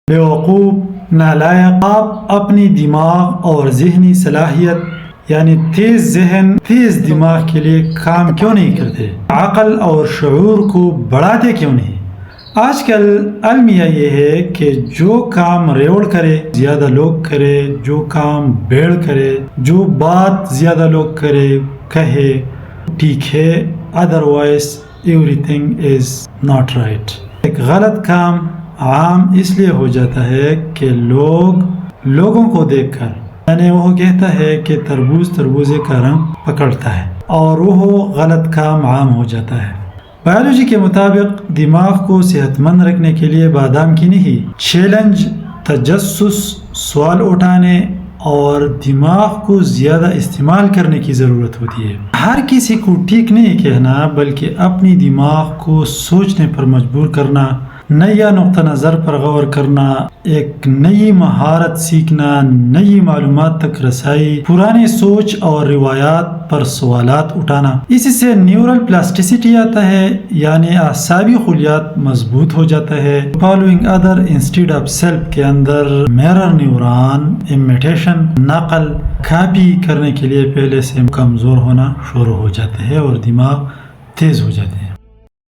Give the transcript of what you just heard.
بیوقوف، نالائق، آپ اپنی دماغ اور ذہنی صلاحیت یعنی تیز ذہن، تیز دماغ کے لیے کام کیوں نہیں کرتے؟ عقل اور شعور کو بڑھاتے کیوں نہیں؟ آج کل المیہ یہ ہے کہ جو کام ریوڑ کرے زیادہ لوگ کرے، جو کام بھیڑ کرے، جو بات زیادہ لوگ کرے کہے ٹھیک ہے، otherwise every thing is not right. ایک غلط کام عام اس لیے ہو جاتا ہے کہ لوگوں کو دیکھ کر، یعنی وہ کہتا ہے کہ تربوز تربوزے کا رنگ پکڑتا ہے، اور وہ غلط کام عام ہو جاتا ہے۔ بایولوجی کے مطابق دماغ کو صحت مند رکھنے کے لیے بادام کی نہیں، چیلنج، تجسس، سوال اٹھانے اور دماغ کو زیادہ استعمال کرنے کی ضرورت ہوتی ہے۔ ہر کسی کو ٹھیک نہیں کہنا، بلکہ اپنی دماغ کو سوچنے پر مجبور کرنا، نیا نقطہ نظر پر غور کرنا، ایک نئی مہارت سیکھنا، نئی معلومات تک رسائی، پرانی سوچ اور روایات پر سوالات اٹھانا۔ اسی سے نیورل پلاسٹیسٹی آتا ہے، یعنی اعصابی خلیات مضبوط ہو جاتا ہے۔ Following other instead of self کے اندر میرر نیورون امیٹیشن، نقل کاپی کرنے کے لیے پہلے سے کمزور ہونا شروع ہو جاتے ہیں اور دماغ تیز ہو جاتے ہیں۔